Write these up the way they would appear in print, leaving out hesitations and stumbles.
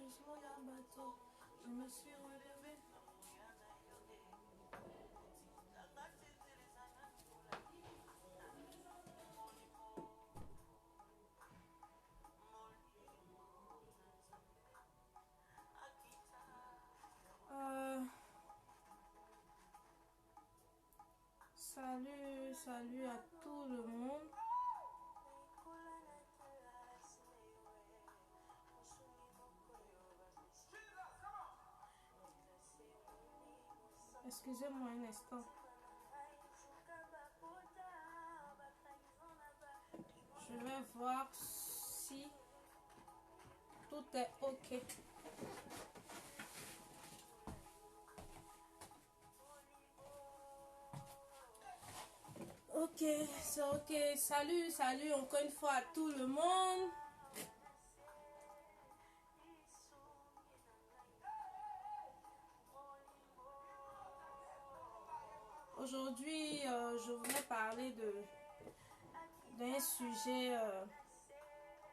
sur le bateau, je me suis relevée. Salut à tout le monde. Excusez-moi un instant. Je vais voir si tout est ok. Ok, c'est ok. Salut encore une fois à tout le monde. Aujourd'hui, je voulais parler d'un sujet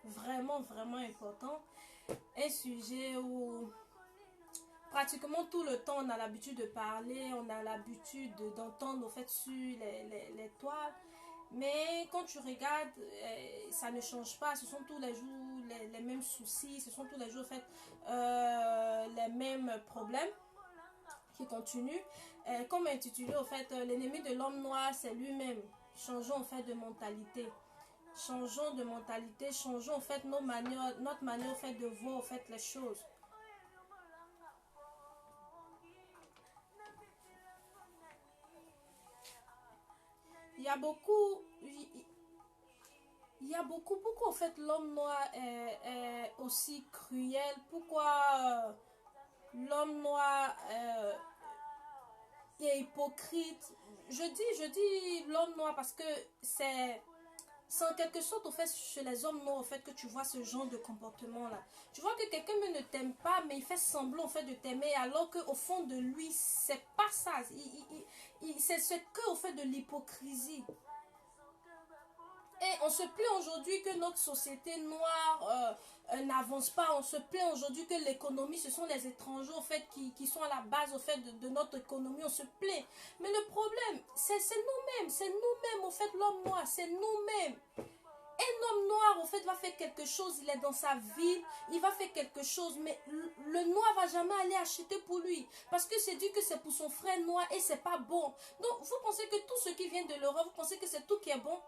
vraiment important. Un sujet où pratiquement tout le temps on a l'habitude de parler, on a l'habitude d'entendre au fait sur les toiles. Mais quand tu regardes, ça ne change pas. Ce sont tous les jours les mêmes soucis, ce sont tous les jours en fait, les mêmes problèmes qui continuent. Comme intitulé au fait, l'ennemi de l'homme noir c'est lui-même. Changeons en fait de mentalité. Changeons de mentalité, changeons en fait notre manière en fait, de voir en fait, les choses. Il y a beaucoup, il y a beaucoup en fait l'homme noir est aussi cruel. Pourquoi l'homme noir est hypocrite? Je dis l'homme noir parce que c'est en quelque sorte au fait chez les hommes noirs au fait que tu vois ce genre de comportement là. Tu vois que quelqu'un ne t'aime pas mais il fait semblant au fait de t'aimer alors qu'au fond de lui c'est pas ça. C'est que au fait de l'hypocrisie. Et on se plaint aujourd'hui que notre société noire n'avance pas. On se plaint aujourd'hui que l'économie, ce sont les étrangers au fait, qui sont à la base au fait, de notre économie. On se plaint. Mais le problème, c'est nous-mêmes. C'est nous-mêmes, au fait, l'homme noir. C'est nous-mêmes. Un homme noir, au fait, va faire quelque chose. Il est dans sa ville. Il va faire quelque chose. Mais le noir va jamais aller acheter pour lui. Parce que c'est dit que c'est pour son frère noir et c'est pas bon. Donc, vous pensez que tout ce qui vient de l'Europe, vous pensez que c'est tout qui est bon?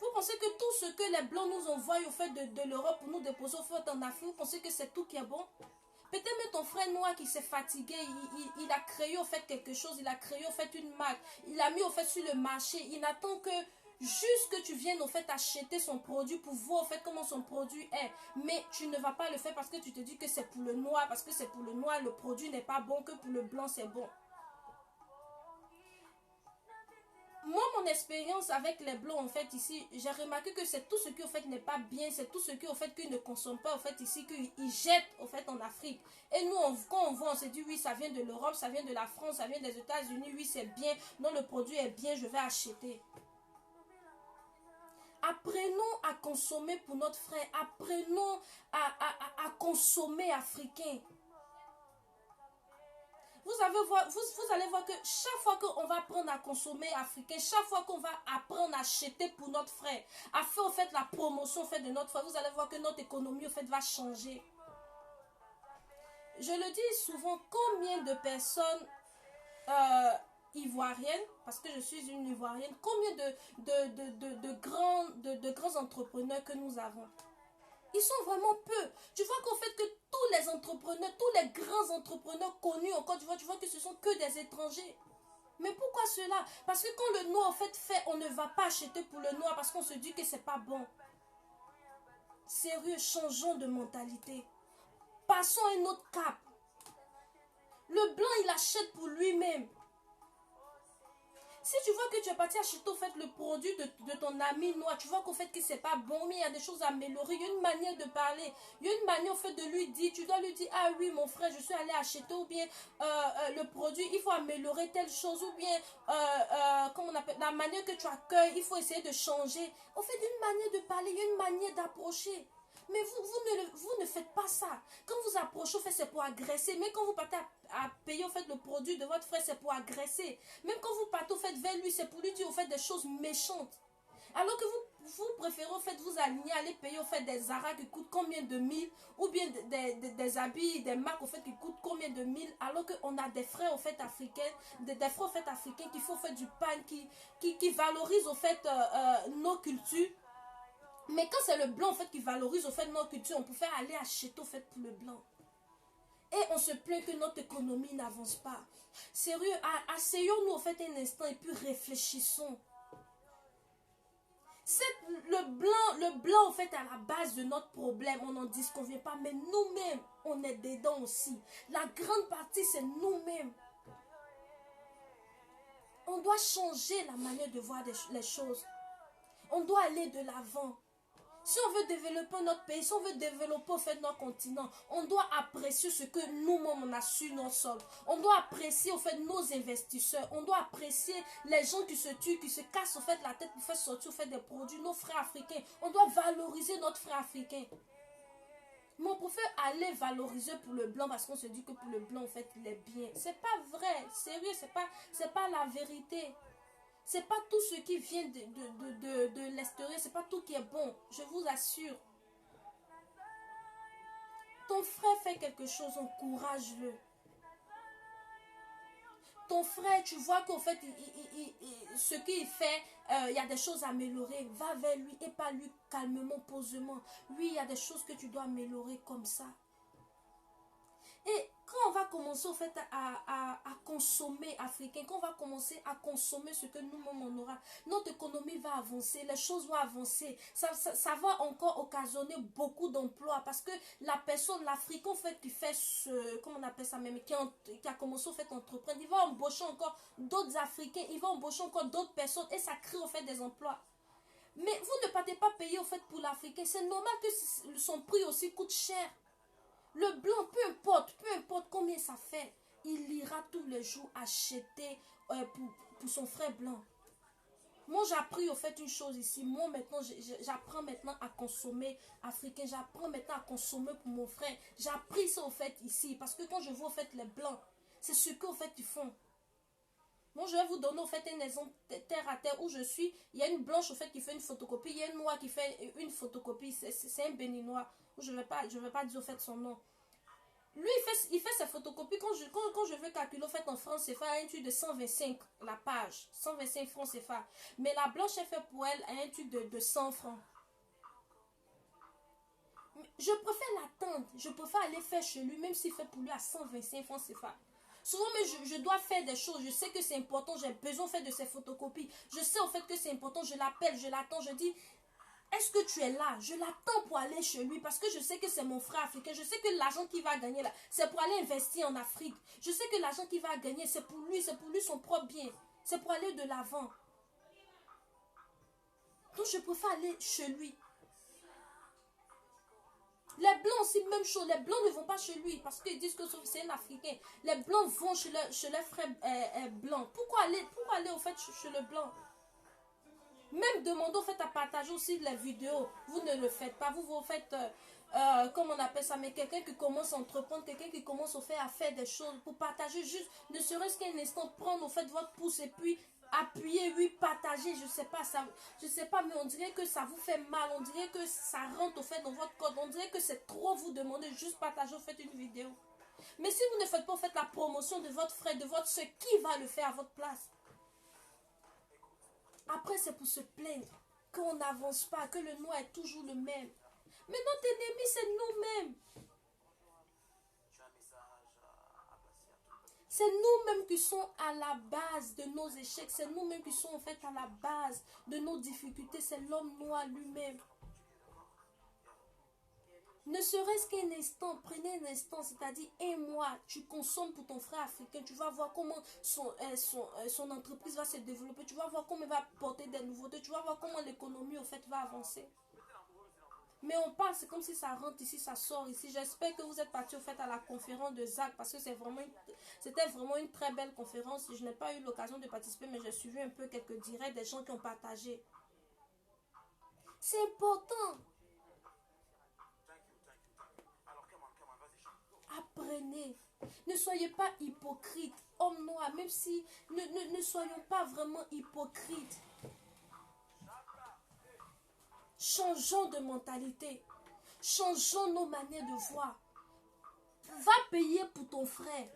Vous pensez que tout ce que les blancs nous envoient au fait de l'Europe pour nous déposer au fait en Afrique, vous pensez que c'est tout qui est bon? Peut-être même ton frère noir qui s'est fatigué, il a créé au fait quelque chose, il a créé au fait une marque, il a mis au fait sur le marché, il n'attend que juste que tu viennes au fait acheter son produit pour voir au fait comment son produit est. Mais tu ne vas pas le faire parce que tu te dis que c'est pour le noir, parce que c'est pour le noir, le produit n'est pas bon, que pour le blanc c'est bon. Moi, mon expérience avec les blancs, en fait, ici, j'ai remarqué que c'est tout ce qui, en fait, n'est pas bien, c'est tout ce qui, en fait, qu'ils ne consomment pas, en fait, ici, qu'ils jettent, en fait, en Afrique. Et nous, quand on voit, on se dit, oui, ça vient de l'Europe, ça vient de la France, ça vient des États-Unis, oui, c'est bien, non, le produit est bien, je vais acheter. Apprenons à consommer pour notre frère, apprenons à consommer africain. Vous allez voir que chaque fois qu'on va apprendre à consommer africain, chaque fois qu'on va apprendre à acheter pour notre frère, à faire en fait la promotion en fait, de notre frère, vous allez voir que notre économie en fait, va changer. Je le dis souvent, combien de personnes ivoiriennes, parce que je suis une ivoirienne, combien de grands entrepreneurs que nous avons? Ils sont vraiment peu. Tu vois qu'en fait que tous les entrepreneurs, tous les grands entrepreneurs connus en Côte d'Ivoire, tu vois que ce sont que des étrangers. Mais pourquoi cela? Parce que quand le noir en fait, on ne va pas acheter pour le noir parce qu'on se dit que c'est pas bon. Sérieux, changeons de mentalité. Passons à un autre cap. Le blanc, il achète pour lui-même. Si tu vois que tu es parti acheter au fait le produit de ton ami noir, tu vois qu'au fait que c'est pas bon, mais il y a des choses à améliorer, il y a une manière de parler, il y a une manière au fait de lui dire, tu dois lui dire, ah oui mon frère, je suis allé acheter, ou bien le produit, il faut améliorer telle chose, ou bien comment on appelle, la manière que tu accueilles, il faut essayer de changer. Au fait, une manière de parler, il y a une manière d'approcher. Mais vous ne faites pas ça. Quand vous approchez, au fait, c'est pour agresser. Mais quand vous partez à payer, au fait, le produit de votre frère, c'est pour agresser. Même quand vous partez, au fait, vers lui, c'est pour lui dire, au fait, des choses méchantes. Alors que vous préférez, au fait, vous aligner, aller payer, au fait, des Zara qui coûtent combien de mille, ou bien des habits, des marques, au fait, qui coûtent combien de mille, alors qu'on a des frères, au fait, africains, des frères, au fait, africains qui font, au fait, du pain, qui valorisent, au fait, nos cultures. Mais quand c'est le blanc, en fait, qui valorise, au fait, notre culture, on peut aller acheter, au fait, pour le blanc. Et on se plaint que notre économie n'avance pas. Sérieux, asseyons-nous, au fait, un instant et puis réfléchissons. Le blanc, en fait, à la base de notre problème, on n'en disconvient pas, mais nous-mêmes, on est dedans aussi. La grande partie, c'est nous-mêmes. On doit changer la manière de voir les choses. On doit aller de l'avant. Si on veut développer notre pays, si on veut développer au fait notre continent, on doit apprécier ce que nous-mêmes on a sur nos sols. On doit apprécier au fait nos investisseurs. On doit apprécier les gens qui se tuent, qui se cassent au fait la tête pour faire sortir au fait des produits, nos frères africains. On doit valoriser notre frère africain. Mais on préfère aller valoriser pour le blanc parce qu'on se dit que pour le blanc, en fait, il est bien. C'est pas vrai. Sérieux, c'est pas la vérité. C'est pas tout ce qui vient de l'extérieur, c'est pas tout qui est bon, je vous assure. Ton frère fait quelque chose, encourage-le. Ton frère, tu vois qu'en fait, ce qu'il fait, il y a des choses à améliorer. Va vers lui et pas lui calmement, posément. Oui, il y a des choses que tu dois améliorer comme ça. Et quand on va commencer au fait à consommer africain, quand on va commencer à consommer ce que nous-mêmes on aura, notre économie va avancer, les choses vont avancer. Ça va encore occasionner beaucoup d'emplois parce que la personne, l'Africain en fait qui fait ce, comment on appelle ça même, qui a commencé au fait entreprendre, il va embaucher encore d'autres Africains, il va embaucher encore d'autres personnes et ça crée au fait des emplois. Mais vous ne partez pas payer au fait pour l'Africain, c'est normal que son prix aussi coûte cher. Le blanc, peu importe combien ça fait, il ira tous les jours acheter pour son frère blanc. Moi, j'ai appris au fait une chose ici. Moi, maintenant, j'apprends maintenant à consommer africain. J'apprends maintenant à consommer pour mon frère. J'ai appris ça au fait ici. Parce que quand je vois au fait les blancs, c'est ce qu'au fait ils font. Moi, je vais vous donner au fait un exemple terre à terre où je suis. Il y a une blanche au fait qui fait une photocopie. Il y a une noire qui fait une photocopie. C'est un béninois. Je ne vais pas dire au fait son nom. Lui, il fait sa photocopie. Quand je veux calculer au fait en francs CFA, un truc de 125 la page. 125 francs CFA. Mais la blanche, elle fait pour elle un truc de 100 francs. Je préfère l'attendre. Je préfère aller faire chez lui, même s'il fait pour lui à 125 francs CFA. Souvent, mais je dois faire des choses. Je sais que c'est important. J'ai besoin en fait de ces photocopies. Je sais en fait que c'est important. Je l'appelle, je l'attends. Je dis, est-ce que tu es là? Je l'attends pour aller chez lui parce que je sais que c'est mon frère africain. Je sais que l'argent qu'il va gagner là, c'est pour aller investir en Afrique. Je sais que l'argent qu'il va gagner, c'est pour lui son propre bien. C'est pour aller de l'avant. Donc je préfère aller chez lui. Les blancs aussi, même chose. Les blancs ne vont pas chez lui parce qu'ils disent que c'est un Africain. Les blancs vont chez les frères blancs. Pourquoi aller au fait chez le blanc? Même demandez au fait à partager aussi les vidéos. Vous ne le faites pas. Vous faites, comment on appelle ça, mais quelqu'un qui commence à entreprendre, quelqu'un qui commence au fait à faire des choses pour partager juste, ne serait-ce qu'un instant, prendre au fait votre pouce et puis appuyer, oui, partager, je sais pas, mais on dirait que ça vous fait mal, on dirait que ça rentre au fait dans votre code, on dirait que c'est trop vous demander juste partager au fait une vidéo. Mais si vous ne faites pas au fait la promotion de votre frère, de votre soeur, qui va le faire à votre place? Après, c'est pour se plaindre qu'on n'avance pas, que le noir est toujours le même. Mais notre ennemi, c'est nous-mêmes. C'est nous-mêmes qui sommes à la base de nos échecs. C'est nous-mêmes qui sommes en fait à la base de nos difficultés. C'est l'homme noir lui-même. Ne serait-ce qu'un instant, prenez un instant, c'est-à-dire un mois, tu consommes pour ton frère africain, tu vas voir comment son entreprise va se développer, tu vas voir comment il va apporter des nouveautés, tu vas voir comment l'économie au fait va avancer. Mais on parle, c'est comme si ça rentre ici, ça sort ici. J'espère que vous êtes partis au fait à la conférence de Zach parce que c'était vraiment une très belle conférence. Je n'ai pas eu l'occasion de participer, mais j'ai suivi un peu quelques directs des gens qui ont partagé. C'est important. apprenez. Ne soyez pas hypocrites. Hommes noirs, même si ne soyons pas vraiment hypocrites. Changeons de mentalité. Changeons nos manières de voir. Va payer pour ton frère.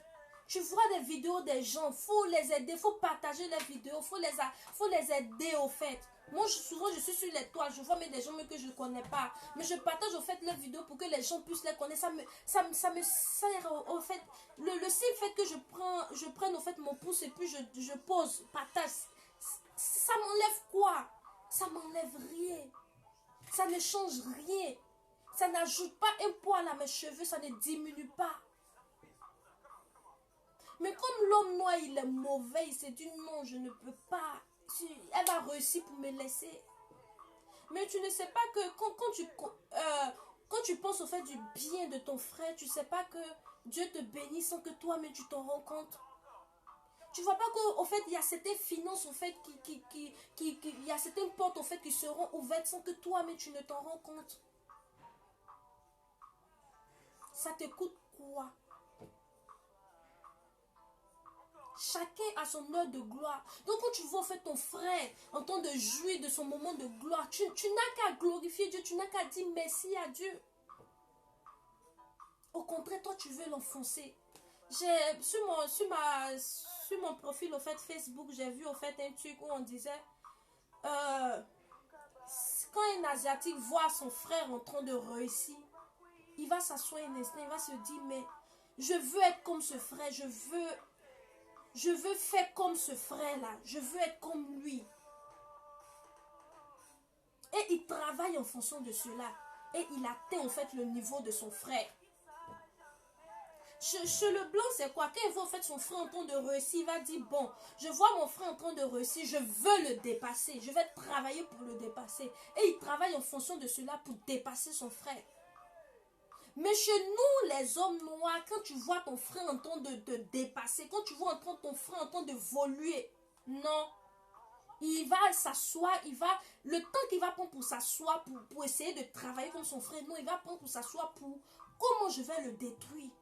Tu vois des vidéos des gens, faut les aider, faut partager les vidéos, faut les aider au fait. Moi, souvent, je suis sur les toits, je vois même des gens que je ne connais pas. Mais je partage au fait les vidéos pour que les gens puissent les connaître. Ça me sert au fait. Le simple fait que je prenne au fait mon pouce et puis je pose, partage. Ça m'enlève quoi? Ça m'enlève rien. Ça ne change rien. Ça n'ajoute pas un poil à mes cheveux, ça ne diminue pas. Mais comme l'homme noir, il est mauvais, il s'est dit non, je ne peux pas. Elle va réussir pour me laisser. Mais tu ne sais pas que quand tu penses au fait du bien de ton frère, tu ne sais pas que Dieu te bénit sans que toi-même tu t'en rends compte. Tu ne vois pas qu'au fait, il y a certaines finances au fait il y a certaines portes au fait qui seront ouvertes sans que toi-même tu ne t'en rends compte. Ça te coûte quoi? Chacun a son heure de gloire. Donc quand tu vois en fait ton frère en train de jouir de son moment de gloire, tu n'as qu'à glorifier Dieu, tu n'as qu'à dire merci à Dieu. Au contraire, toi tu veux l'enfoncer. Sur mon profil au fait Facebook, j'ai vu au fait un truc où on disait quand un Asiatique voit son frère en train de réussir, il va s'asseoir un instant, il va se dire mais je veux être comme ce frère, je veux faire comme ce frère-là. Je veux être comme lui. Et il travaille en fonction de cela. Et il atteint en fait le niveau de son frère. Chez le blanc, c'est quoi? Quand il voit en fait son frère en train de réussir, il va dire, bon, je vois mon frère en train de réussir, je veux le dépasser. Je vais travailler pour le dépasser. Et il travaille en fonction de cela pour dépasser son frère. Mais chez nous, les hommes noirs, quand tu vois ton frère en train de te dépasser, quand tu vois ton frère en train de d'évoluer, non. Il va s'asseoir, le temps qu'il va prendre pour s'asseoir, pour essayer de travailler comme son frère, non, il va prendre pour s'asseoir pour comment je vais le détruire.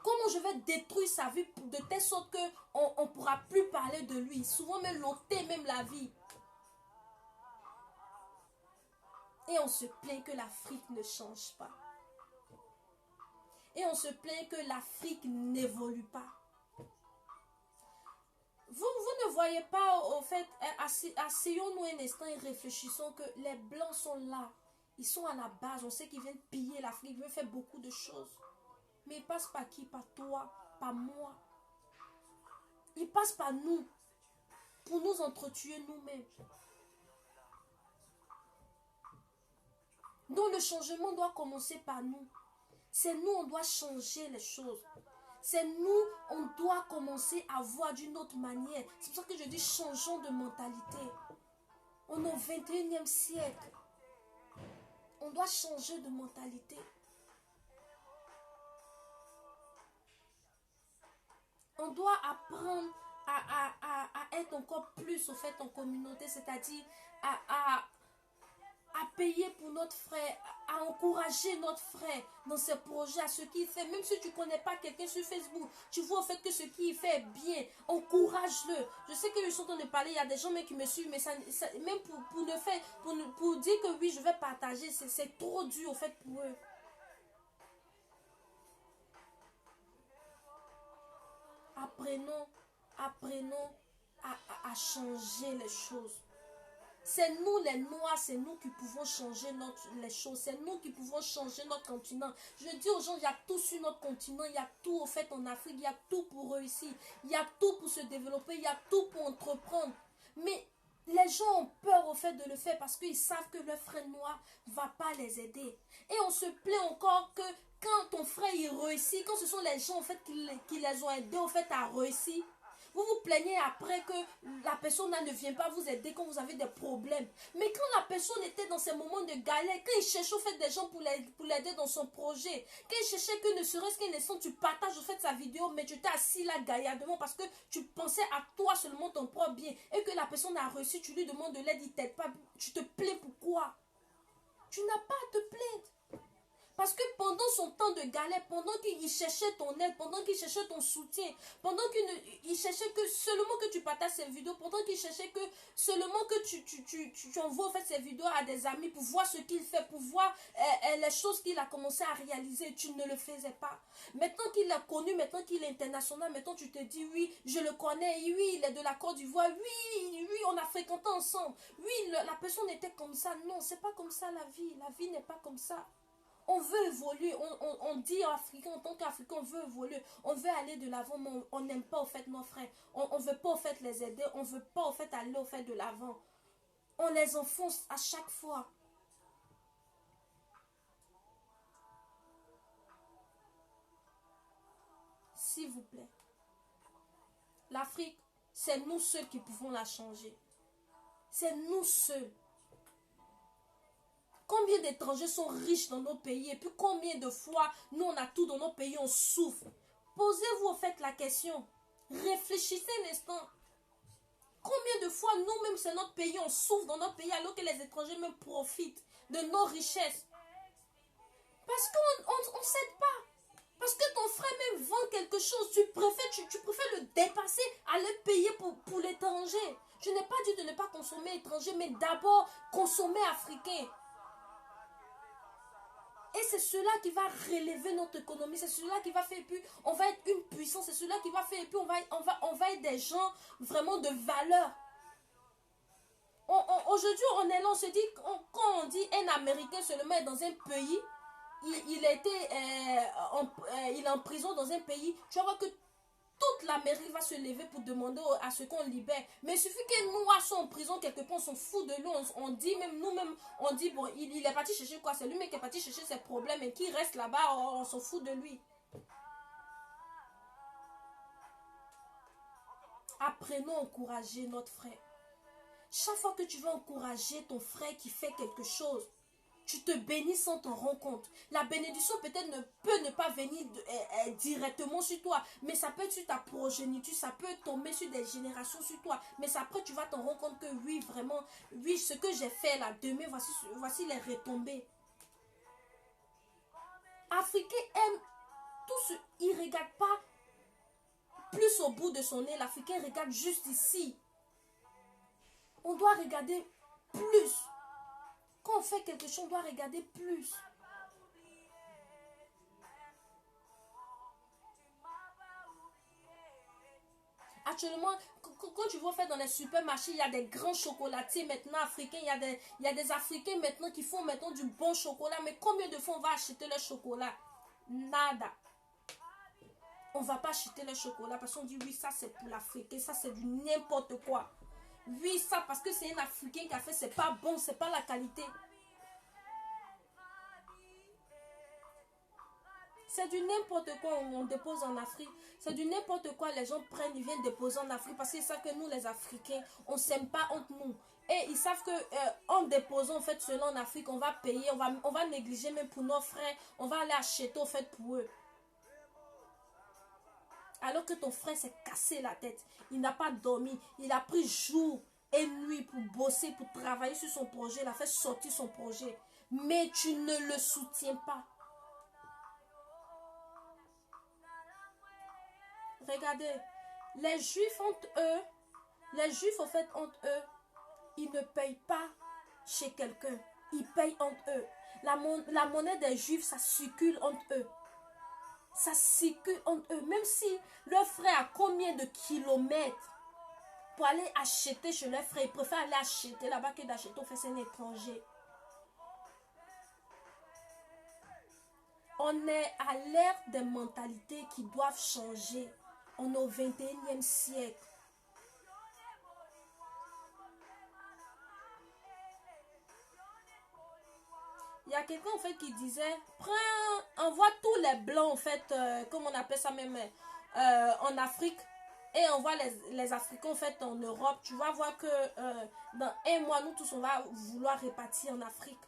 Comment je vais détruire sa vie de telle sorte qu'on ne pourra plus parler de lui. Souvent même l'ôter même la vie. Et on se plaint que l'Afrique ne change pas. Et on se plaint que l'Afrique n'évolue pas. Vous ne voyez pas, au fait, asseyons-nous un instant et réfléchissons que les Blancs sont là. Ils sont à la base. On sait qu'ils viennent piller l'Afrique. Ils veulent faire beaucoup de choses. Mais ils passent par qui? Par toi, par moi. Ils passent par nous. Pour nous entretuer nous-mêmes. Donc le changement doit commencer par nous. C'est nous, on doit changer les choses. C'est nous, on doit commencer à voir d'une autre manière. C'est pour ça que je dis changeons de mentalité. On est au 21e siècle. On doit changer de mentalité. On doit apprendre à être encore plus au fait en communauté, c'est-à-dire à payer pour notre frère, à encourager notre frère dans ses projets, à ce qu'il fait. Même si tu ne connais pas quelqu'un sur Facebook, tu vois au fait que ce qu'il fait est bien, encourage-le. Je sais que je suis en train de parler, il y a des gens qui me suivent, mais même pour dire que oui, je vais partager, c'est trop dur au fait pour eux. Apprenons à changer les choses. C'est nous les Noirs, c'est nous qui pouvons changer les choses. C'est nous qui pouvons changer notre continent. Je dis aux gens, il y a tout sur notre continent. Il y a tout au fait en Afrique. Il y a tout pour réussir. Il y a tout pour se développer. Il y a tout pour entreprendre. Mais les gens ont peur au fait de le faire parce qu'ils savent que leur frère noir ne va pas les aider. Et on se plaint encore que quand ton frère il réussit, quand ce sont les gens en fait qui les ont aidés au fait à réussir, vous vous plaignez après que la personne ne vient pas vous aider quand vous avez des problèmes. Mais quand la personne était dans ces moments de galère, quand il cherchait au fait des gens pour l'aider dans son projet, quand il cherchait que ne serait-ce qu'un instant, tu partages au fait sa vidéo, mais tu t'es assis là gaillardement parce que tu pensais à toi seulement ton propre bien et que la personne a reçu, tu lui demandes de l'aide, il t'aide pas, tu te plains pourquoi? Tu n'as pas à te plaindre. Parce que pendant son temps de galère, pendant qu'il cherchait ton aide, pendant qu'il cherchait ton soutien, pendant qu'il cherchait que seulement que tu partages ces vidéos, pendant qu'il cherchait que seulement que tu envoies en fait ces vidéos à des amis pour voir ce qu'il fait, pour voir les choses qu'il a commencé à réaliser, tu ne le faisais pas. Maintenant qu'il l'a connu, maintenant qu'il est international, maintenant tu te dis oui, je le connais, oui, il est de la Côte d'Ivoire, oui, oui, on a fréquenté ensemble, oui, la personne était comme ça. Non, c'est pas comme ça la vie n'est pas comme ça. On veut évoluer, on dit africain, en tant qu'Africain, on veut évoluer, on veut aller de l'avant, mais on n'aime pas au fait nos frères, on veut pas au fait les aider, on veut pas au fait aller au fait de l'avant. On les enfonce à chaque fois. S'il vous plaît. L'Afrique, c'est nous seuls qui pouvons la changer. C'est nous seuls. Combien d'étrangers sont riches dans nos pays et puis combien de fois nous on a tout dans nos pays, on souffre. Posez-vous en fait la question. Réfléchissez un instant. Combien de fois nous-mêmes c'est notre pays, on souffre dans notre pays alors que les étrangers même profitent de nos richesses. Parce qu'on ne s'aide pas. Parce que ton frère même vend quelque chose, tu préfères le dépasser à le payer pour l'étranger. Je n'ai pas dit de ne pas consommer étranger, mais d'abord consommer africain. Et c'est cela qui va relever notre économie, c'est cela qui va faire, et puis on va être une puissance, c'est cela qui va faire, et puis on va être des gens vraiment de valeur. Aujourd'hui, on est là, on se dit, quand on dit un Américain seulement est dans un pays, il est en prison dans un pays, tu vas voir que toute l'Amérique va se lever pour demander à ce qu'on libère. Mais il suffit que nous soyons en prison quelque part, on s'en fout de lui. On dit même, nous-mêmes, on dit, bon, il est parti chercher quoi? C'est lui-même qui est parti chercher ses problèmes et qui reste là-bas, on s'en fout de lui. Apprenons à encourager notre frère. Chaque fois que tu veux encourager ton frère qui fait quelque chose, tu te bénis sans t'en rendre compte. La bénédiction peut-être peut ne pas venir directement sur toi, mais ça peut être sur ta progéniture, ça peut tomber sur des générations sur toi, mais après tu vas t'en rendre compte que oui, vraiment, oui, ce que j'ai fait là, demain, voici les retombées. Africain aime tout ce... Il ne regarde pas plus au bout de son nez, l'Africain regarde juste ici. On doit regarder plus. Quand on fait quelque chose, on doit regarder plus. Actuellement, quand tu vas faire dans les supermarchés, il y a des grands chocolatiers maintenant africains. Il y a des Africains maintenant qui font maintenant du bon chocolat. Mais combien de fois on va acheter le chocolat? Nada. On ne va pas acheter le chocolat parce qu'on dit oui, ça c'est pour l'Africain, ça c'est du n'importe quoi. Oui, ça parce que c'est un Africain qui a fait, c'est pas bon, c'est pas la qualité. C'est du n'importe quoi on dépose en Afrique. C'est du n'importe quoi les gens prennent, ils viennent déposer en Afrique parce qu'ils savent que nous les Africains, on ne s'aime pas entre nous. Et ils savent que en déposant en fait cela en Afrique, on va payer, on va négliger même pour nos frères, on va aller acheter en fait pour eux. Alors que ton frère s'est cassé la tête, il n'a pas dormi, il a pris jour et nuit pour bosser, pour travailler sur son projet, il a fait sortir son projet. Mais tu ne le soutiens pas. Regardez, les Juifs entre eux, ils ne payent pas chez quelqu'un, ils payent entre eux. La monnaie des Juifs, ça circule entre eux. Ça circule entre eux. Même si leur frère a combien de kilomètres pour aller acheter chez leur frère, ils préfèrent aller acheter là-bas que d'acheter au fait c'est un étranger. On est à l'ère des mentalités qui doivent changer. On est au 21e siècle. Il y a quelqu'un en fait qui disait, envoie tous les blancs en fait, comme on appelle ça même en Afrique, et envoie les Africains en fait en Europe. Tu vas voir que dans un mois, nous tous on va vouloir répartir en Afrique.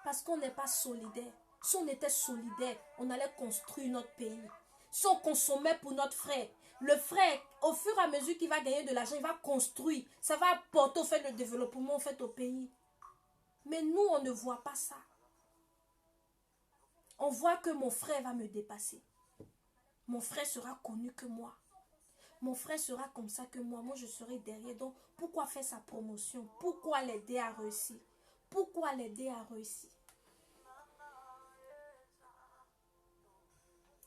Parce qu'on n'est pas solidaire. Si on était solidaire, on allait construire notre pays. Si on consommait pour notre frère, Le frère, au fur et à mesure qu'il va gagner de l'argent, il va construire. Ça va apporter au fait le développement au fait au pays. Mais nous, on ne voit pas ça. On voit que mon frère va me dépasser. Mon frère sera connu que moi. Mon frère sera comme ça que moi. Moi, je serai derrière. Donc, pourquoi faire sa promotion? Pourquoi l'aider à réussir? Pourquoi l'aider à réussir?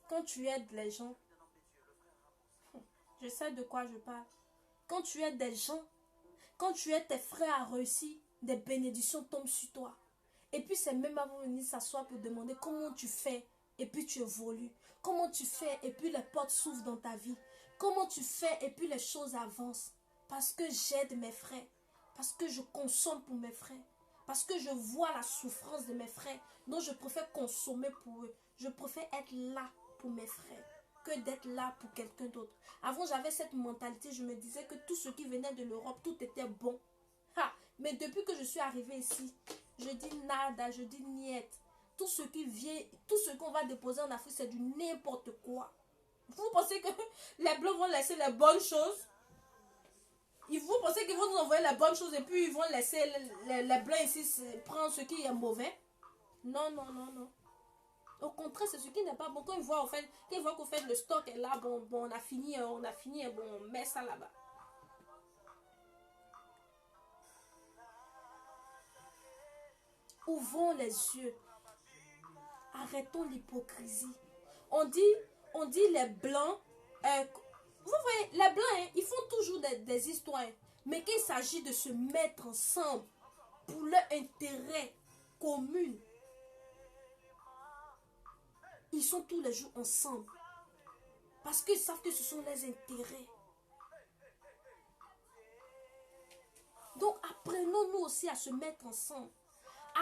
Quand tu aides les gens, je sais de quoi je parle. Quand tu aides des gens, quand tu aides tes frères à réussir, des bénédictions tombent sur toi. Et puis c'est même avant de venir s'asseoir pour demander comment tu fais et puis tu évolues. Comment tu fais et puis les portes s'ouvrent dans ta vie. Comment tu fais et puis les choses avancent. Parce que j'aide mes frères. Parce que je consomme pour mes frères. Parce que je vois la souffrance de mes frères. Donc je préfère consommer pour eux. Je préfère être là pour mes frères que d'être là pour quelqu'un d'autre. Avant, j'avais cette mentalité. Je me disais que tout ce qui venait de l'Europe, tout était bon. Ha! Mais depuis que je suis arrivée ici, je dis nada, je dis niet. Tout ce qui vient, tout ce qu'on va déposer en Afrique, c'est du n'importe quoi. Vous pensez que les Blancs vont laisser les bonnes choses? Vous pensez qu'ils vont nous envoyer les bonnes choses et puis ils vont laisser les Blancs ici prendre ce qui est mauvais? Non, non, non, non. Au contraire, c'est ce qui n'est pas bon. Quand ils voient, qu'au fait le stock est là, bon, on a fini, bon, on met ça là-bas. Ouvrons les yeux. Arrêtons l'hypocrisie. On dit les blancs. Vous voyez, les blancs, hein, ils font toujours des histoires. Mais quand il s'agit de se mettre ensemble pour leur intérêt commun, ils sont tous les jours ensemble. Parce qu'ils savent que ce sont les intérêts. Donc apprenons-nous aussi à se mettre ensemble.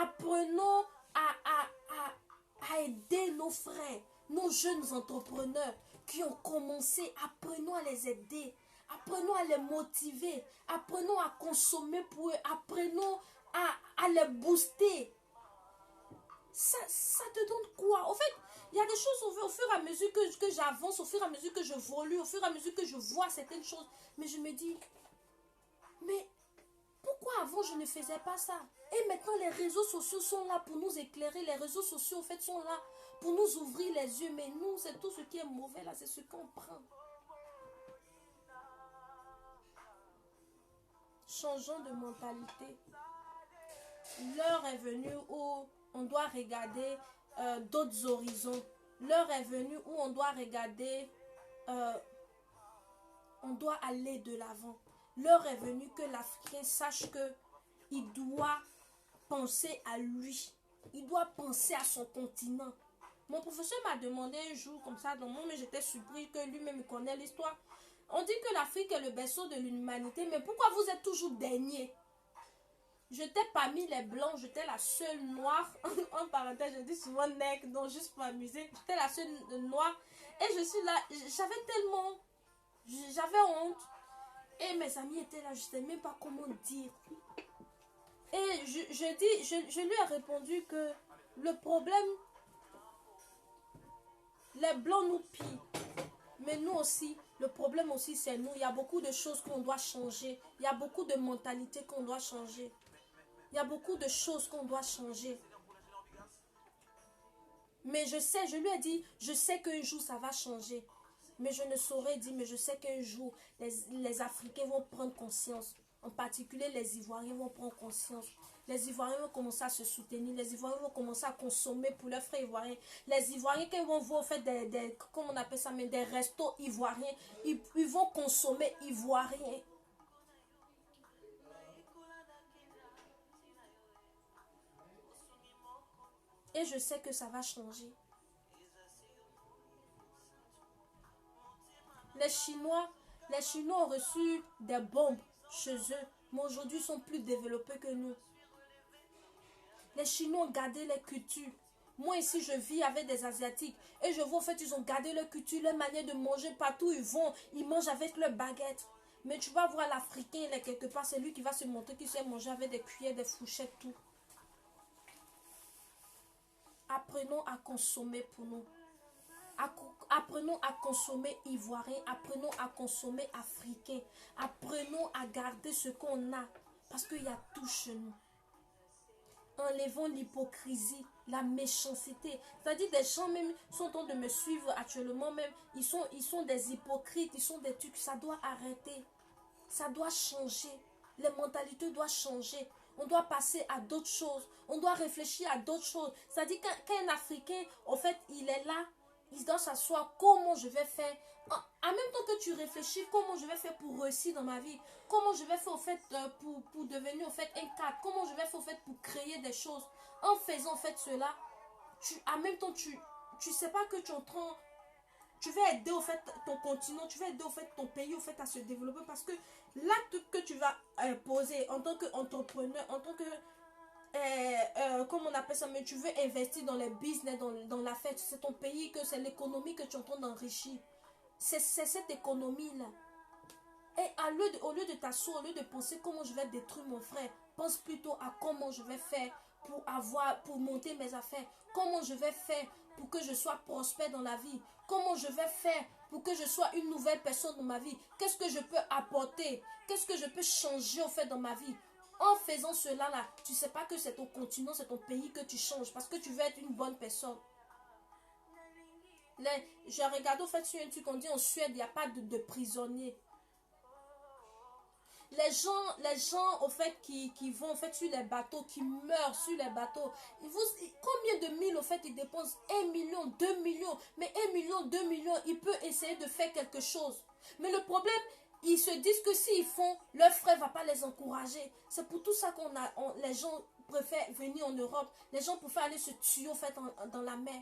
Apprenons à aider nos frères, nos jeunes entrepreneurs qui ont commencé. Apprenons à les aider. Apprenons à les motiver. Apprenons à consommer pour eux. Apprenons à les booster. Ça te donne quoi? En fait, il y a des choses au fur et à mesure que j'avance, au fur et à mesure que je évolue, au fur et à mesure que je vois certaines choses. Mais je me dis, mais pourquoi avant je ne faisais pas ça? Et maintenant les réseaux sociaux sont là pour nous éclairer. Les réseaux sociaux en fait sont là pour nous ouvrir les yeux. Mais nous, c'est tout ce qui est mauvais là, c'est ce qu'on prend. Changeons de mentalité. L'heure est venue où on doit regarder d'autres horizons. L'heure est venue où on doit regarder, on doit aller de l'avant. L'heure est venue que l'Africain sache que il doit penser à lui. Il doit penser à son continent. Mon professeur m'a demandé un jour comme ça dans mon, mais j'étais surpris que lui-même connaît l'histoire. On dit que l'Afrique est le berceau de l'humanité, mais pourquoi vous êtes toujours dernier? J'étais parmi les blancs, j'étais la seule noire. En parenthèse, je dis souvent nègre, donc juste pour m'amuser. J'étais la seule noire. Et je suis là, j'avais honte. Et mes amis étaient là, je ne sais même pas comment dire. Et je lui ai répondu que le problème, les blancs nous pillent. Mais nous aussi, le problème aussi c'est nous. Il y a beaucoup de choses qu'on doit changer. Il y a beaucoup de mentalités qu'on doit changer. Il y a beaucoup de choses qu'on doit changer. Mais je lui ai dit, je sais qu'un jour ça va changer. Mais je ne saurais dire, mais je sais qu'un jour, les Africains vont prendre conscience. En particulier, les Ivoiriens vont prendre conscience. Les Ivoiriens vont commencer à se soutenir. Les Ivoiriens vont commencer à consommer pour leurs frères ivoiriens. Les Ivoiriens, quand ils vont voir faire comment on appelle ça, mais des restos ivoiriens, ils vont consommer ivoirien. Et je sais que ça va changer. Les Chinois ont reçu des bombes chez eux, mais aujourd'hui ils sont plus développés que nous. Les Chinois ont gardé les cultures. Moi ici je vis avec des Asiatiques et je vois en fait ils ont gardé leur culture, leur manière de manger partout où ils vont, ils mangent avec leur baguette. Mais tu vas voir l'Africain, il est quelque part, c'est lui qui va se montrer qu'il sait manger avec des cuillères, des fourchettes, tout. Apprenons à consommer pour nous. Apprenons à consommer ivoirien, apprenons à consommer africain. Apprenons à garder ce qu'on a. Parce qu'il y a tout chez nous. Enlevons l'hypocrisie, la méchanceté. C'est-à-dire des gens même sont en train de me suivre actuellement même. Ils sont des hypocrites, ils sont des trucs. Ça doit arrêter. Ça doit changer. Les mentalités doivent changer. On doit passer à d'autres choses. On doit réfléchir à d'autres choses. C'est-à-dire qu'un Africain, en fait, il est là. Il doit s'asseoir. Comment je vais faire? En même temps que tu réfléchis, comment je vais faire pour réussir dans ma vie? Comment je vais faire au fait pour devenir au fait un cadre? Comment je vais faire au fait pour créer des choses? En faisant en fait cela, en même temps tu sais pas que tu es en train, tu vas aider au fait ton continent, tu vas aider au fait ton pays au fait à se développer, parce que l'acte que tu vas poser en tant qu'entrepreneur, en tant que comme on appelle ça, mais tu veux investir dans les business, dans la fête, c'est ton pays, que c'est l'économie que tu es en train d'enrichir. C'est cette économie-là. Et au lieu de t'asseoir, au lieu de penser comment je vais détruire mon frère, pense plutôt à comment je vais faire pour monter mes affaires. Comment je vais faire pour que je sois prospère dans la vie. Comment je vais faire pour que je sois une nouvelle personne dans ma vie. Qu'est-ce que je peux apporter? Qu'est-ce que je peux changer au fait dans ma vie? En faisant cela là, tu ne sais pas que c'est ton continent, c'est ton pays que tu changes, parce que tu veux être une bonne personne. J'ai regardé au fait sur un truc, on dit en Suède, il n'y a pas de prisonniers. Les gens au fait qui vont au fait sur les bateaux, qui meurent sur les bateaux, combien de mille au fait ils dépensent? 1 million, 2 millions, mais 1 million, 2 millions, ils peuvent essayer de faire quelque chose. Mais le problème, ils se disent que s'ils font, leur frère ne va pas les encourager. C'est pour tout ça les gens préfèrent venir en Europe. Les gens préfèrent aller se tuer au fait dans la mer.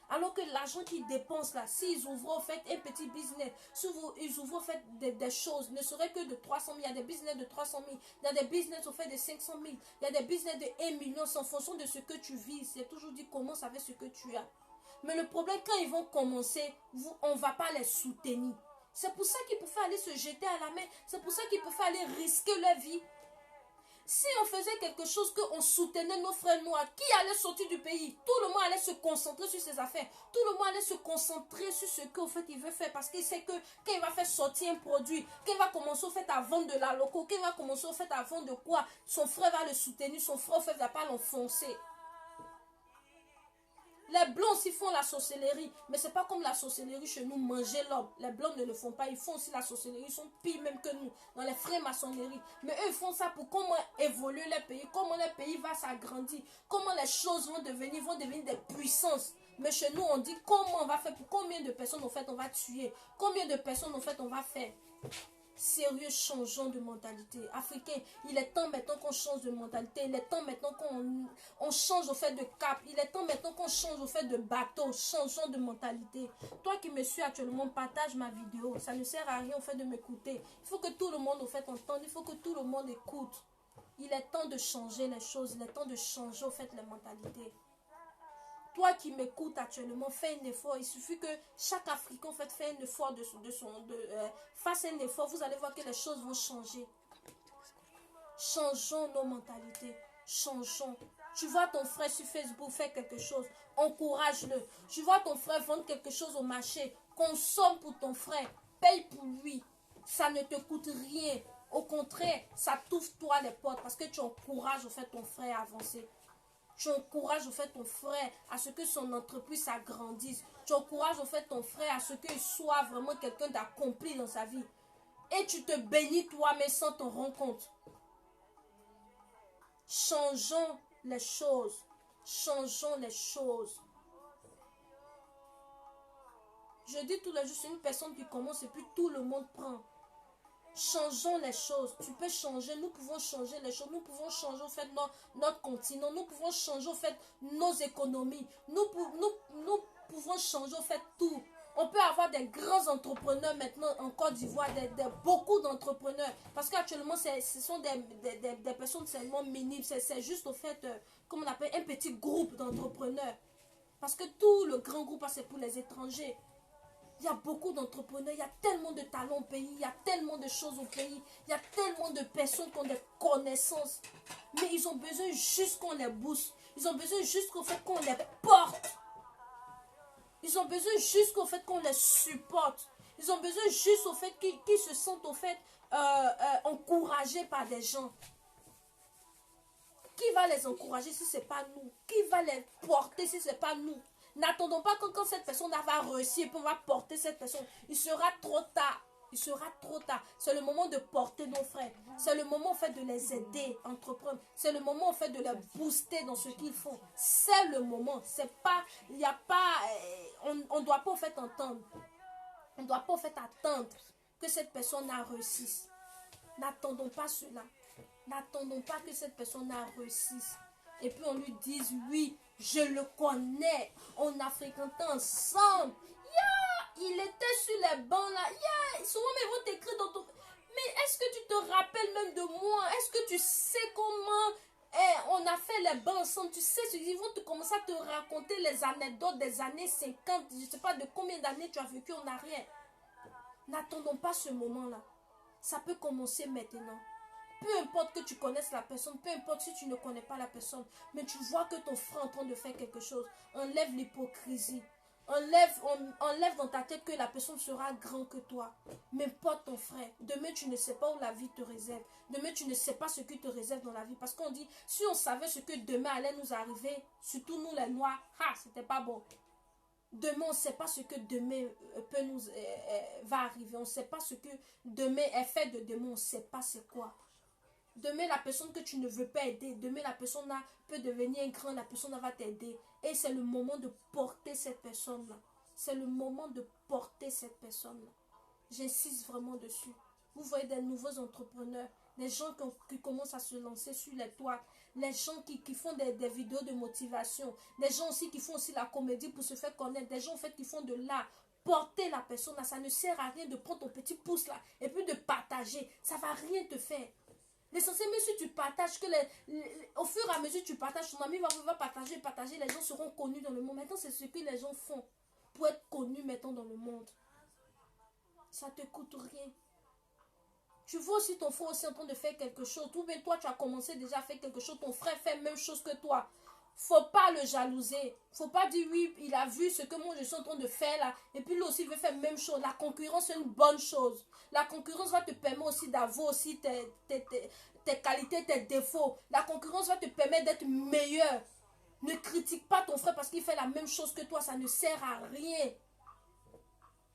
Alors que l'argent qu'ils dépensent là, s'ils ouvrent en fait un petit business, ils ouvrent en fait des choses, ne serait que de 300 000, il y a des business de 300 000, il y a des business au fait de 500 000, il y a des business de 1 million, c'est en fonction de ce que tu vises. C'est toujours dit commence avec ce que tu as. Mais le problème, quand ils vont commencer, on ne va pas les soutenir. C'est pour ça qu'ils peuvent aller se jeter à la mer, c'est pour ça qu'ils peuvent aller risquer leur vie. Si on faisait quelque chose, qu'on soutenait nos frères noirs, qui allait sortir du pays? Tout le monde allait se concentrer sur ses affaires. Tout le monde allait se concentrer sur ce qu'en fait il veut faire. Parce qu'il sait que quand il va faire sortir un produit, quand il va commencer au fait à vendre de la loco, quand il va commencer au fait à vendre de quoi, son frère va le soutenir, son frère au fait va pas l'enfoncer. Les blancs aussi font la sorcellerie, mais c'est pas comme la sorcellerie chez nous, manger l'homme. Les blancs ne le font pas, ils font aussi la sorcellerie, ils sont pires même que nous, dans les francs-maçonneries. Mais eux, ils font ça pour comment évoluer le pays, comment le pays va s'agrandir, comment les choses vont devenir des puissances. Mais chez nous, on dit comment on va faire, pour combien de personnes en fait on va tuer, combien de personnes en fait on va faire. Sérieux, changeons de mentalité. Africain, il est temps maintenant qu'on change de mentalité. Il est temps maintenant qu'on change au fait de cap. Il est temps maintenant qu'on change au fait de bateau. Changeons de mentalité. Toi qui me suis actuellement, partage ma vidéo. Ça ne sert à rien au fait de m'écouter. Il faut que tout le monde au fait entende. Il faut que tout le monde écoute. Il est temps de changer les choses. Il est temps de changer au fait les mentalités. Toi qui m'écoutes actuellement, fais un effort. Il suffit que chaque Africain en fait fait un effort fasse un effort. Vous allez voir que les choses vont changer. Changeons nos mentalités. Changeons. Tu vois ton frère sur Facebook faire quelque chose, encourage-le. Tu vois ton frère vendre quelque chose au marché, consomme pour ton frère, paye pour lui. Ça ne te coûte rien. Au contraire, ça t'ouvre toi les portes parce que tu encourages en fait ton frère à avancer. Tu encourages en fait ton frère à ce que son entreprise s'agrandisse. Tu encourages en fait ton frère à ce qu'il soit vraiment quelqu'un d'accompli dans sa vie. Et tu te bénis toi-même sans t'en rendre compte. Changeons les choses. Changeons les choses. Je dis tous les jours, c'est une personne qui commence et puis tout le monde prend. Changeons les choses. Tu peux changer. Nous pouvons changer les choses. Nous pouvons changer au fait notre continent. Nous pouvons changer au fait nos économies. Nous pouvons changer au fait tout. On peut avoir des grands entrepreneurs maintenant en Côte d'Ivoire, beaucoup d'entrepreneurs. Parce qu'actuellement, ce sont des personnes seulement minimes. C'est juste au fait, comme on appelle, un petit groupe d'entrepreneurs. Parce que tout le grand groupe, c'est pour les étrangers. Il y a beaucoup d'entrepreneurs, il y a tellement de talents au pays, il y a tellement de choses au pays, il y a tellement de personnes qui ont des connaissances. Mais ils ont besoin juste qu'on les booste. Ils ont besoin juste qu'on les porte. Ils ont besoin juste qu'au fait qu'on les supporte. Ils ont besoin juste au fait qu'ils se sentent au fait encouragés par des gens. Qui va les encourager si ce n'est pas nous? Qui va les porter si ce n'est pas nous? N'attendons pas que quand cette personne va réussir et puis on va porter cette personne. Il sera trop tard. Il sera trop tard. C'est le moment de porter nos frères. C'est le moment en fait de les aider à entreprendre. C'est le moment en fait de les booster dans ce qu'ils font. C'est le moment. C'est pas, il n'y a pas, on ne doit pas en fait entendre. On ne doit pas en fait attendre que cette personne réussisse. N'attendons pas cela. N'attendons pas que cette personne réussisse. Et puis on lui dise, oui, je le connais. On a fréquenté ensemble. Yeah, il était sur les bancs là. Yeah, souvent ils vont t'écrire dans ton... Mais est-ce que tu te rappelles même de moi? Est-ce que tu sais comment on a fait les bancs ensemble? Tu sais, ils vont te commencer à te raconter les anecdotes des années 50. Je ne sais pas de combien d'années tu as vécu en arrière. N'attendons pas ce moment-là. Ça peut commencer maintenant. Peu importe que tu connaisses la personne, peu importe si tu ne connais pas la personne, mais tu vois que ton frère est en train de faire quelque chose. Enlève l'hypocrisie. Enlève dans ta tête que la personne sera grand que toi. Mais pas ton frère. Demain, tu ne sais pas où la vie te réserve. Demain, tu ne sais pas ce qui te réserve dans la vie. Parce qu'on dit, si on savait ce que demain allait nous arriver, surtout nous les noirs, c'était pas bon. Demain, on ne sait pas ce que demain peut nous va arriver. On ne sait pas ce que demain est fait de demain. On ne sait pas c'est quoi. Demain, la personne que tu ne veux pas aider, demain, la personne peut devenir grand, la personne va t'aider. Et c'est le moment de porter cette personne-là. C'est le moment de porter cette personne-là. J'insiste vraiment dessus. Vous voyez des nouveaux entrepreneurs, des gens qui commencent à se lancer sur les toits, les gens qui font des vidéos de motivation, des gens aussi qui font aussi la comédie pour se faire connaître, des gens en fait qui font de l'art. Porter la personne là, ça ne sert à rien de prendre ton petit pouce là et puis de partager. Ça ne va rien te faire. L'essentiel, même si tu partages, au fur et à mesure que tu partages, ton ami va partager, les gens seront connus dans le monde. Maintenant, c'est ce que les gens font pour être connus maintenant dans le monde. Ça ne te coûte rien. Tu vois aussi ton frère aussi en train de faire quelque chose. Ou bien toi, tu as commencé déjà à faire quelque chose. Ton frère fait la même chose que toi. Faut pas le jalouser. Faut pas dire oui, il a vu ce que moi je suis en train de faire là. Et puis lui aussi il veut faire la même chose. La concurrence c'est une bonne chose. La concurrence va te permettre aussi d'avoir aussi tes qualités, tes défauts. La concurrence va te permettre d'être meilleur. Ne critique pas ton frère parce qu'il fait la même chose que toi. Ça ne sert à rien.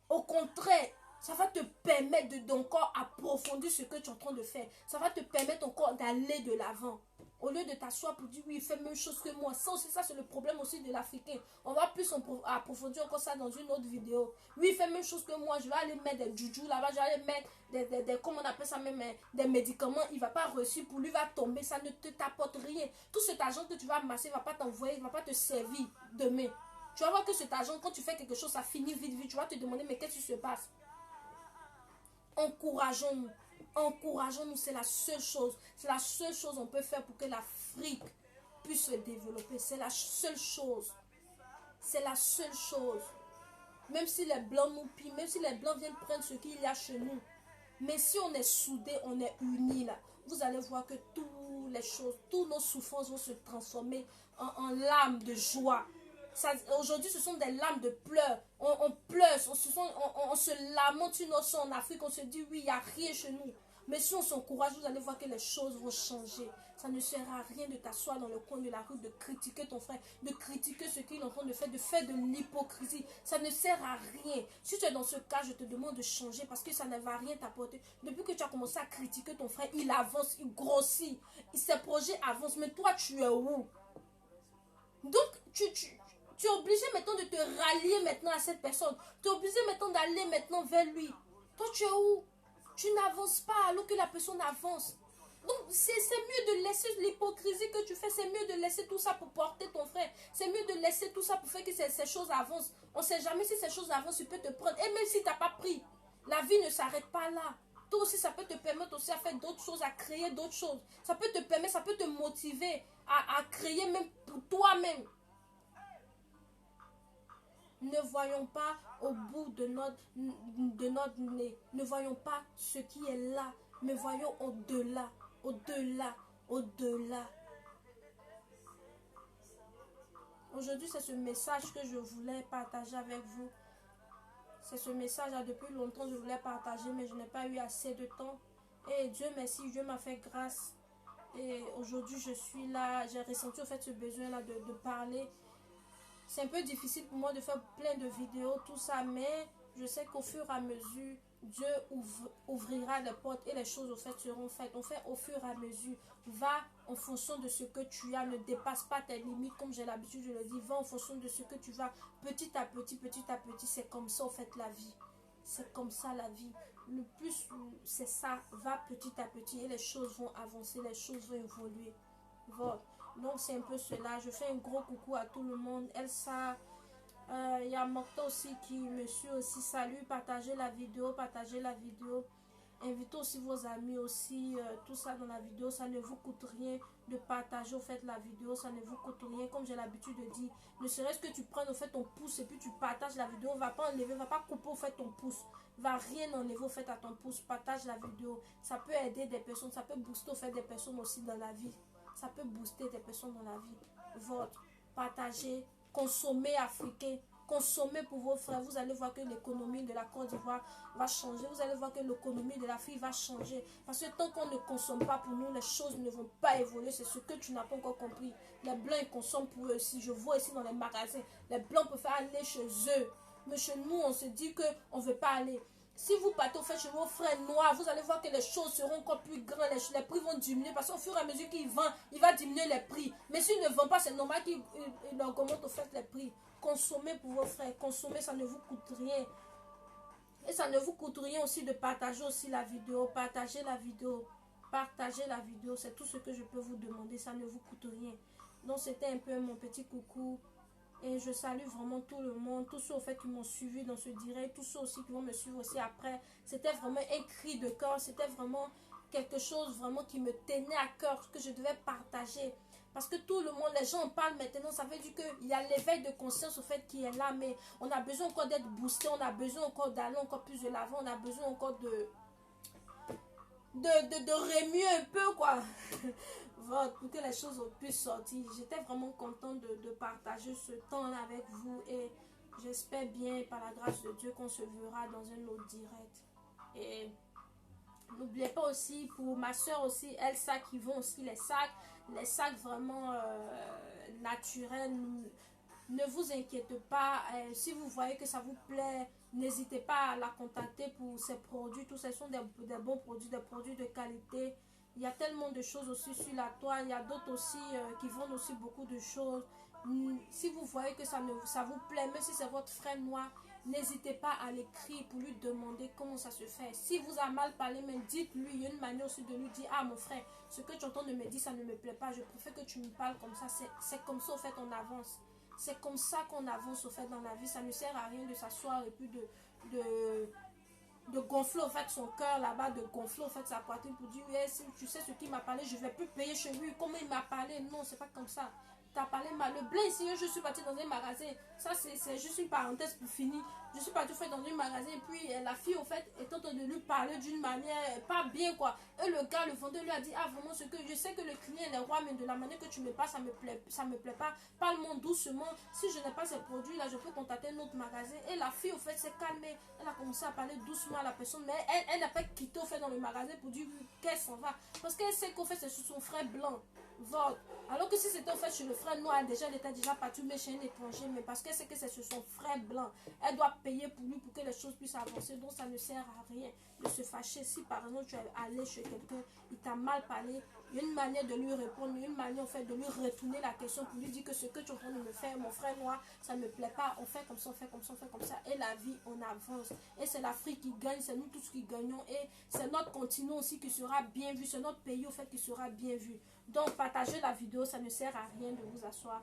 Au contraire, ça va te permettre d'encore approfondir ce que tu es en train de faire. Ça va te permettre encore d'aller de l'avant. Au lieu de t'asseoir pour dire oui, il fait la même chose que moi. Ça aussi, ça c'est le problème aussi de l'Africain. On va plus approfondir encore ça dans une autre vidéo. Oui, il fait la même chose que moi. Je vais aller mettre des juju là-bas. Je vais aller mettre des comment on appelle ça même, des médicaments. Il ne va pas réussir. Pour lui, il va tomber. Ça ne t'apporte rien. Tout cet argent que tu vas amasser ne va pas t'envoyer. Il ne va pas te servir demain. Tu vas voir que cet argent, quand tu fais quelque chose, ça finit vite, vite. Tu vas te demander, mais qu'est-ce qui se passe? Encourageons-nous. Encourageons-nous, c'est la seule chose. C'est la seule chose qu'on peut faire pour que l'Afrique puisse se développer. C'est la seule chose. C'est la seule chose. Même si les Blancs nous pillent, même si les Blancs viennent prendre ce qu'il y a chez nous. Mais si on est soudés, on est unis là, vous allez voir que toutes les choses, toutes nos souffrances vont se transformer en larmes de joie. Aujourd'hui, ce sont des larmes de pleurs. On pleure, on se lamente sur nos sons en Afrique. On se dit, oui, il n'y a rien chez nous. Mais si on s'encourage, vous allez voir que les choses vont changer. Ça ne sert à rien de t'asseoir dans le coin de la rue, de critiquer ton frère, de critiquer ce qu'il est en train de faire de l'hypocrisie. Ça ne sert à rien. Si tu es dans ce cas, je te demande de changer parce que ça ne va rien t'apporter. Depuis que tu as commencé à critiquer ton frère, il avance, il grossit. Ses projets avancent. Mais toi, tu es où? Donc, tu es obligé maintenant de te rallier maintenant à cette personne. Tu es obligé maintenant d'aller maintenant vers lui. Toi, tu es où? Tu n'avances pas alors que la personne avance. Donc, c'est mieux de laisser l'hypocrisie que tu fais. C'est mieux de laisser tout ça pour porter ton frère. C'est mieux de laisser tout ça pour faire que ces choses avancent. On ne sait jamais si ces choses avancent, tu peux te prendre. Et même si tu n'as pas pris, la vie ne s'arrête pas là. Toi aussi, ça peut te permettre aussi à faire d'autres choses, à créer d'autres choses. Ça peut te permettre, ça peut te motiver à créer même pour toi-même. Ne voyons pas au bout de notre nez. Ne voyons pas ce qui est là. Mais voyons au-delà. Au-delà. Au-delà. Aujourd'hui, c'est ce message que je voulais partager avec vous. C'est ce message-là, depuis longtemps, je voulais partager, mais je n'ai pas eu assez de temps. Et Dieu merci, Dieu m'a fait grâce. Et aujourd'hui, je suis là. J'ai ressenti au fait ce besoin-là de parler. C'est un peu difficile pour moi de faire plein de vidéos, tout ça, mais je sais qu'au fur et à mesure, Dieu ouvrira les portes et les choses au fait seront faites. On fait au fur et à mesure. Va en fonction de ce que tu as, ne dépasse pas tes limites, comme j'ai l'habitude de le dire. Va en fonction de ce que tu vas, petit à petit, c'est comme ça au fait la vie. C'est comme ça la vie. Le plus, c'est ça, va petit à petit et les choses vont avancer, les choses vont évoluer. Voilà. Donc c'est un peu cela. Je fais un gros coucou à tout le monde. Elsa, il y a Mokta aussi qui me suit aussi. Salut, partagez la vidéo, partagez la vidéo. Invitez aussi vos amis aussi. Tout ça dans la vidéo, ça ne vous coûte rien de partager au fait la vidéo. Ça ne vous coûte rien, comme j'ai l'habitude de dire. Ne serait-ce que tu prennes au fait ton pouce et puis tu partages la vidéo. Va pas enlever, va pas couper au fait ton pouce. Va rien enlever au fait à ton pouce. Partage la vidéo. Ça peut aider des personnes, ça peut booster au fait des personnes aussi dans la vie. Ça peut booster des personnes dans la vie. Vote, partagez, consommez africain, consommez pour vos frères. Vous allez voir que l'économie de la Côte d'Ivoire va changer. Vous allez voir que l'économie de l'Afrique va changer. Parce que tant qu'on ne consomme pas pour nous, les choses ne vont pas évoluer. C'est ce que tu n'as pas encore compris. Les Blancs, ils consomment pour eux aussi. Je vois ici dans les magasins, les Blancs peuvent aller chez eux. Mais chez nous, on se dit qu'on ne veut pas aller. Si vous partez au fait chez vos frères noirs, vous allez voir que les choses seront encore plus grandes, les prix vont diminuer parce qu'au fur et à mesure qu'il vend, il va diminuer les prix. Mais s'il ne vend pas, c'est normal qu'il augmente au fait les prix. Consommez pour vos frères, consommez, ça ne vous coûte rien. Et ça ne vous coûte rien aussi de partager aussi la vidéo, partagez la vidéo, c'est tout ce que je peux vous demander, ça ne vous coûte rien. Donc c'était un peu mon petit coucou. Et je salue vraiment tout le monde, tous ceux au fait qui m'ont suivi dans ce direct, tous ceux aussi qui vont me suivre aussi après. C'était vraiment un cri de cœur, c'était vraiment quelque chose vraiment qui me tenait à cœur, que je devais partager. Parce que tout le monde, les gens en parlent maintenant, ça veut dire qu'il y a l'éveil de conscience au fait qui est là, mais on a besoin encore d'être boosté, on a besoin encore d'aller encore plus de l'avant, on a besoin encore de remuer un peu quoi. Pour que les choses puissent sortir. J'étais vraiment contente de partager ce temps avec vous et j'espère bien par la grâce de Dieu qu'on se verra dans un autre direct. Et n'oubliez pas aussi pour ma soeur aussi, Elsa, qui vend aussi les sacs vraiment naturels. Ne vous inquiétez pas, si vous voyez que ça vous plaît, n'hésitez pas à la contacter pour ces produits. Tous ces sont des bons produits, des produits de qualité. Il y a tellement de choses aussi sur la toile. Il y a d'autres aussi qui vendent aussi beaucoup de choses. Si vous voyez que ça vous plaît, même si c'est votre frère noir, n'hésitez pas à l'écrire pour lui demander comment ça se fait. Si vous a mal parlé, mais dites-lui. Il y a une manière aussi de lui dire, ah mon frère, ce que tu entends de me dire, ça ne me plaît pas. Je préfère que tu me parles comme ça. C'est comme ça, au fait, on avance. C'est comme ça qu'on avance, au fait, dans la vie. Ça ne sert à rien de s'asseoir et puis de gonfler, au fait, son cœur là-bas, de gonfler, au fait, sa poitrine pour dire, oui, si tu sais ce qu'il m'a parlé, je ne vais plus payer chez lui. Comment il m'a parlé? Non, c'est pas comme ça. T'as parlé mal. Le blé ici, je suis partie dans un magasin. Ça, c'est juste une parenthèse pour finir. Je suis partie dans un magasin. Et puis, la fille, au fait, est en train de lui parler d'une manière pas bien, quoi. Et le gars, le vendeur, lui a dit, ah, vraiment, ce que je sais que le client est roi, mais de la manière que tu me parles, ça me plaît pas. Parle-moi doucement. Si je n'ai pas ces produits-là, je peux contacter un autre magasin. Et la fille, au fait, s'est calmée. Elle a commencé à parler doucement à la personne. Mais elle n'a pas quitté, au fait, dans le magasin pour dire qu'elle s'en va. Parce qu'elle sait qu'au fait, c'est sur son frère blanc. Vote. Alors que si c'était en fait chez le frère noir, déjà elle était déjà partie, mais chez un étranger, mais parce qu'elle sait que c'est sur son frère blanc, elle doit payer pour lui pour que les choses puissent avancer. Donc ça ne sert à rien de se fâcher. Si par exemple tu es allé chez quelqu'un, il t'a mal parlé, il y a une manière de lui répondre, il y a une manière en fait de lui retourner la question pour lui dire que ce que tu es en train de me faire, mon frère noir, ça ne me plaît pas, on fait comme ça, on fait comme ça, on fait comme ça, et la vie on avance. Et c'est l'Afrique qui gagne, c'est nous tous qui gagnons, et c'est notre continent aussi qui sera bien vu, c'est notre pays au fait qui sera bien vu. Donc partagez la vidéo, ça ne sert à rien de vous asseoir.